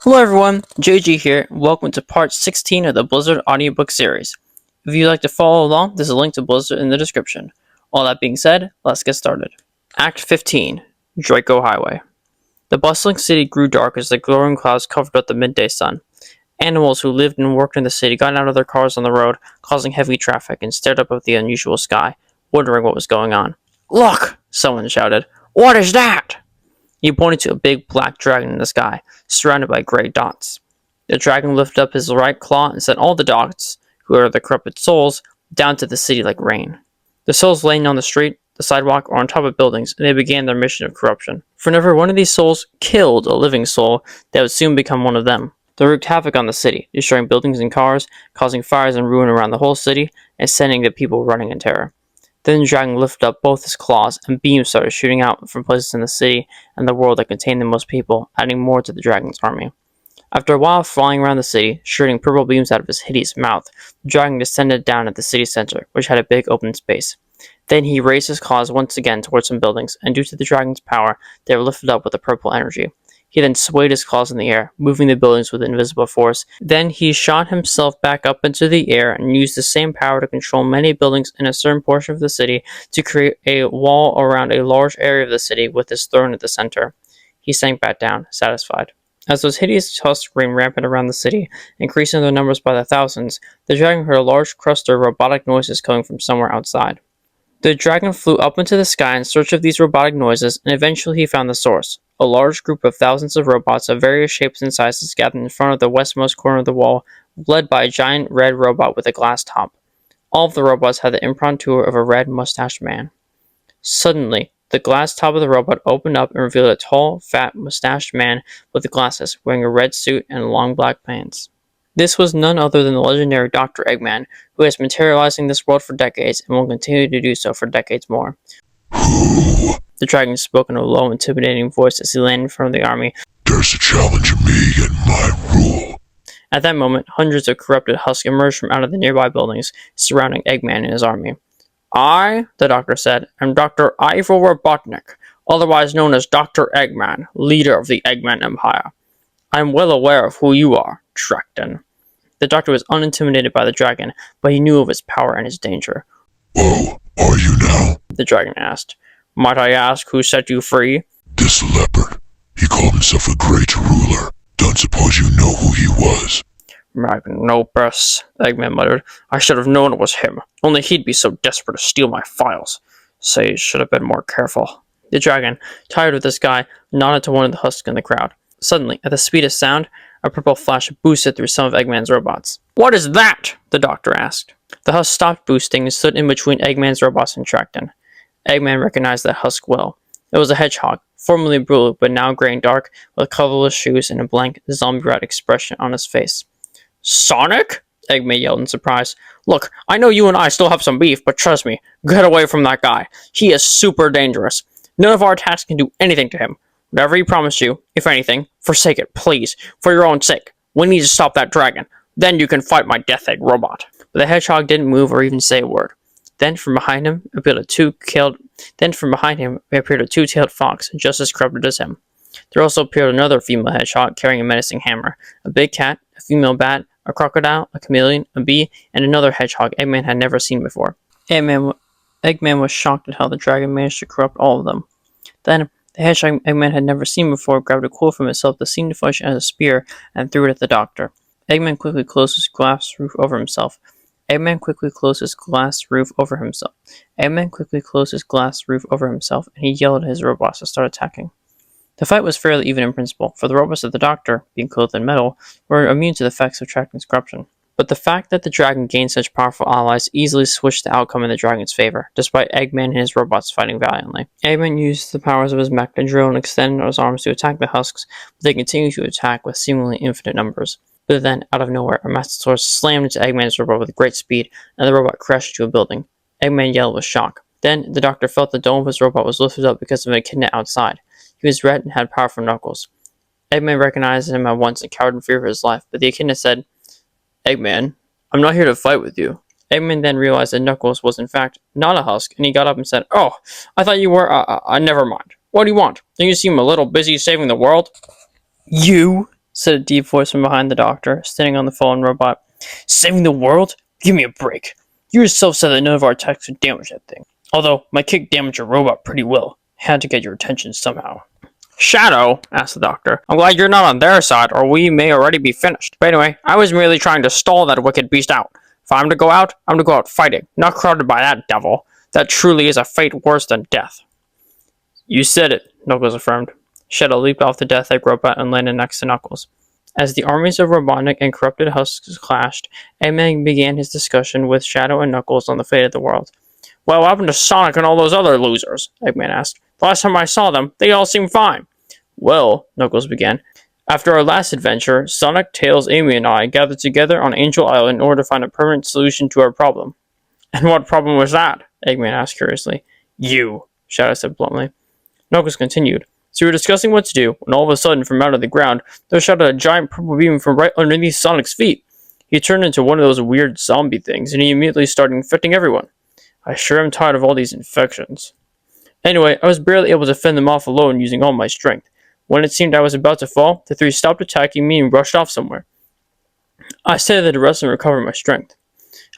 Hello everyone, JG here, and welcome to part 16 of the Blizzard Audiobook series. If you'd like to follow along, there's a link to Blizzard in the description. All that being said, let's get started. Act 15, Draco Highway. The bustling city grew dark as the glowing clouds covered up the midday sun. Animals who lived and worked in the city got out of their cars on the road, causing heavy traffic, and stared up at the unusual sky, wondering what was going on. "Look!" someone shouted. "What is that?" He pointed to a big black dragon in the sky, surrounded by gray dots. The dragon lifted up his right claw and sent all the dots, who are the corrupted souls, down to the city like rain. The souls laying on the street, the sidewalk, or on top of buildings, and they began their mission of corruption. For whenever one of these souls killed a living soul, they would soon become one of them. They wreaked havoc on the city, destroying buildings and cars, causing fires and ruin around the whole city, and sending the people running in terror. Then the dragon lifted up both his claws, and beams started shooting out from places in the city and the world that contained the most people, adding more to the dragon's army. After a while flying around the city, shooting purple beams out of his hideous mouth, the dragon descended down at the city center, which had a big open space. Then he raised his claws once again towards some buildings, and due to the dragon's power, they were lifted up with a purple energy. He then swayed his claws in the air, moving the buildings with invisible force. Then he shot himself back up into the air and used the same power to control many buildings in a certain portion of the city to create a wall around a large area of the city with his throne at the center. He sank back down, satisfied. As those hideous tusks ran rampant around the city, increasing their numbers by the thousands, the dragon heard a large cluster of robotic noises coming from somewhere outside. The dragon flew up into the sky in search of these robotic noises, and eventually he found the source. A large group of thousands of robots of various shapes and sizes gathered in front of the westmost corner of the wall, led by a giant red robot with a glass top. All of the robots had the imprimatur of a red mustached man. Suddenly, the glass top of the robot opened up and revealed a tall, fat, mustached man with glasses, wearing a red suit and long black pants. This was none other than the legendary Dr. Eggman, who has been terrorizing this world for decades and will continue to do so for decades more. The dragon spoke in a low, intimidating voice as he landed in front of the army. "There's a challenge of me and my rule." At that moment, hundreds of corrupted husks emerged from out of the nearby buildings, surrounding Eggman and his army. "I," the doctor said, "am Dr. Ivo Robotnik, otherwise known as Dr. Eggman, leader of the Eggman Empire. I am well aware of who you are, Tracton." The doctor was unintimidated by the dragon, but he knew of its power and its danger. "Oh, are you now?" the dragon asked. "Might I ask who set you free?" "This leopard. He called himself a great ruler. Don't suppose you know who he was?" "Magnopus," Eggman muttered. "I should have known it was him. Only he'd be so desperate to steal my files. Sage should have been more careful." The dragon, tired of this guy, nodded to one of the husks in the crowd. Suddenly, at the speed of sound, a purple flash boosted through some of Eggman's robots. "What is that?" the doctor asked. The husk stopped boosting and stood in between Eggman's robots and Tracton. Eggman recognized that husk well. It was a hedgehog, formerly blue but now gray and dark, with colorless shoes and a blank, zombie-rat expression on his face. "Sonic?" Eggman yelled in surprise. "Look, I know you and I still have some beef, but trust me, get away from that guy. He is super dangerous. None of our attacks can do anything to him. Whatever he promised you, if anything, forsake it, please, for your own sake. We need to stop that dragon. Then you can fight my Death Egg robot." But the hedgehog didn't move or even say a word. Then from behind him appeared a two-tailed fox, just as corrupted as him. There also appeared another female hedgehog carrying a menacing hammer, a big cat, a female bat, a crocodile, a chameleon, a bee, and another hedgehog Eggman had never seen before. Eggman was shocked at how the dragon managed to corrupt all of them. Then, the hedgehog Eggman had never seen before grabbed a quill from itself that seemed to function as a spear and threw it at the doctor. Eggman quickly closed his glass roof over himself. Eggman quickly closed his glass roof over himself. And he yelled at his robots to start attacking. The fight was fairly even in principle, for the robots of the doctor, being clothed in metal, were immune to the effects of Tracton's corruption. But the fact that the dragon gained such powerful allies easily switched the outcome in the dragon's favor, despite Eggman and his robots fighting valiantly. Eggman used the powers of his mech to drill and extend his arms to attack the husks, but they continued to attack with seemingly infinite numbers. But then, out of nowhere, a massive sword slammed into Eggman's robot with great speed, and the robot crashed into a building. Eggman yelled with shock. Then, the doctor felt the dome of his robot was lifted up because of an echidna outside. He was red and had powerful knuckles. Eggman recognized him at once and cowered in fear for his life, but the echidna said, "Eggman, I'm not here to fight with you." Eggman then realized that Knuckles was in fact not a husk, and he got up and said, "Oh, I thought you were, never mind. What do you want? Don't you seem a little busy saving the world?" "You," said a deep voice from behind the doctor, standing on the fallen robot. Saving the world? Give me a break. You yourself said that none of our attacks would damage that thing. Although, my kick damaged your robot pretty well. Had to get your attention somehow. Shadow? Asked the doctor. I'm glad you're not on their side, or we may already be finished. But anyway, I was merely trying to stall that wicked beast out. If I'm to go out, I'm to go out fighting, not crowded by that devil. That truly is a fate worse than death. You said it, Knuckles affirmed. Shadow leaped off the Death Egg robot and landed next to Knuckles. As the armies of robotic and corrupted husks clashed, Eggman began his discussion with Shadow and Knuckles on the fate of the world. Well, what happened to Sonic and all those other losers? Eggman asked. The last time I saw them, they all seemed fine. Well, Knuckles began, after our last adventure, Sonic, Tails, Amy, and I gathered together on Angel Island in order to find a permanent solution to our problem. And what problem was that? Eggman asked curiously. You, Shadow said bluntly. Knuckles continued. So we were discussing what to do, when all of a sudden, from out of the ground, there shot a giant purple beam from right underneath Sonic's feet. He turned into one of those weird zombie things, and he immediately started infecting everyone. I sure am tired of all these infections. Anyway, I was barely able to fend them off alone using all my strength. When it seemed I was about to fall, the three stopped attacking me and rushed off somewhere. I stayed there to rest and recover my strength.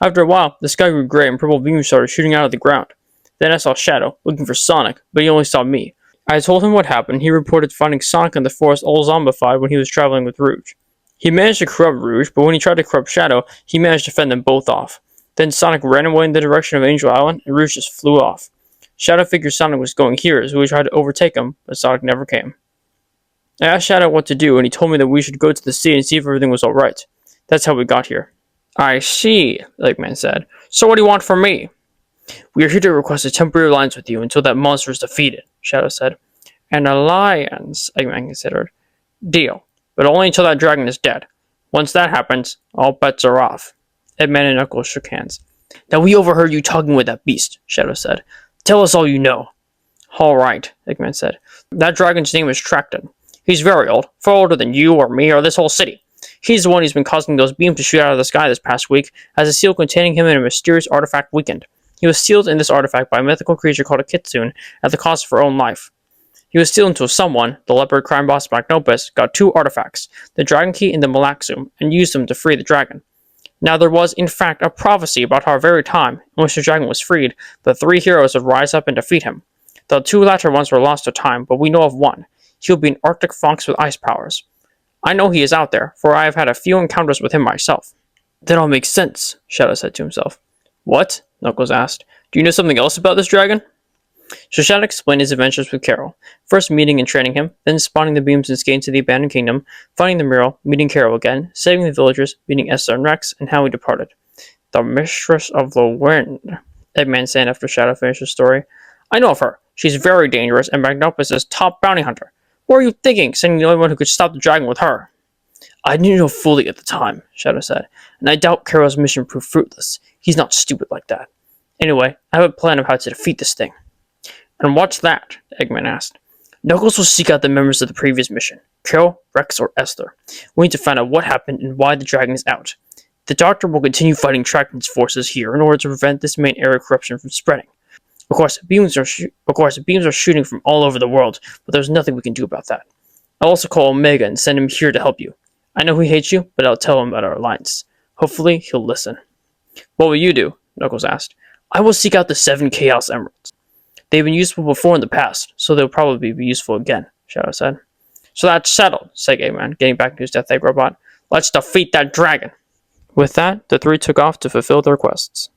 After a while, the sky grew gray and purple beams started shooting out of the ground. Then I saw Shadow, looking for Sonic, but he only saw me. I told him what happened. He reported finding Sonic in the forest all zombified when he was traveling with Rouge. He managed to corrupt Rouge, but when he tried to corrupt Shadow, he managed to fend them both off. Then Sonic ran away in the direction of Angel Island, and Rouge just flew off. Shadow figured Sonic was going here, so he tried to overtake him, but Sonic never came. I asked Shadow what to do, and he told me that we should go to the sea and see if everything was alright. That's how we got here. I see, Eggman said. So what do you want from me? We are here to request a temporary alliance with you until that monster is defeated, Shadow said. An alliance, Eggman considered. Deal, but only until that dragon is dead. Once that happens, all bets are off. Eggman and Knuckles shook hands. Now we overheard you talking with that beast, Shadow said. Tell us all you know. All right, Eggman said. That dragon's name is Tracton. He's very old, far older than you or me or this whole city. He's the one who's been causing those beams to shoot out of the sky this past week, as a seal containing him in a mysterious artifact weakened. He was sealed in this artifact by a mythical creature called a kitsune at the cost of her own life. He was sealed until someone, the leopard crime boss Magnopus, got two artifacts, the Dragon Key and the Malaxum, and used them to free the dragon. Now there was, in fact, a prophecy about our very time in which the dragon was freed, the three heroes would rise up and defeat him. The two latter ones were lost to time, but we know of one. He'll be an Arctic fox with ice powers. I know he is out there, for I have had a few encounters with him myself. That all makes sense, Shadow said to himself. What? Knuckles asked. Do you know something else about this dragon? So Shadow explained his adventures with Carol, first meeting and training him, then spawning the beams and skating to the abandoned kingdom, finding the mural, meeting Carol again, saving the villagers, meeting Esther and Rex, and how he departed. The Mistress of the Wind, Eggman said after Shadow finished his story. I know of her. She's very dangerous, and Magnopus is top bounty hunter. What were you thinking, sending the only one who could stop the dragon with her? I didn't know fully at the time, Shadow said, and I doubt Carol's mission proved fruitless. He's not stupid like that. Anyway, I have a plan of how to defeat this thing. And what's that? Eggman asked. Knuckles will seek out the members of the previous mission, Carol, Rex, or Esther. We need to find out what happened and why the dragon is out. The Doctor will continue fighting Tracton's forces here in order to prevent this main area of corruption from spreading. Of course, beams are shooting from all over the world, but there's nothing we can do about that. I'll also call Omega and send him here to help you. I know he hates you, but I'll tell him about our alliance. Hopefully, he'll listen. What will you do? Knuckles asked. I will seek out the 7 Chaos Emeralds. They've been useful before in the past, so they'll probably be useful again, Shadow said. So that's settled, said Eggman, getting back to his Death Egg robot. Let's defeat that dragon. With that, the three took off to fulfill their quests.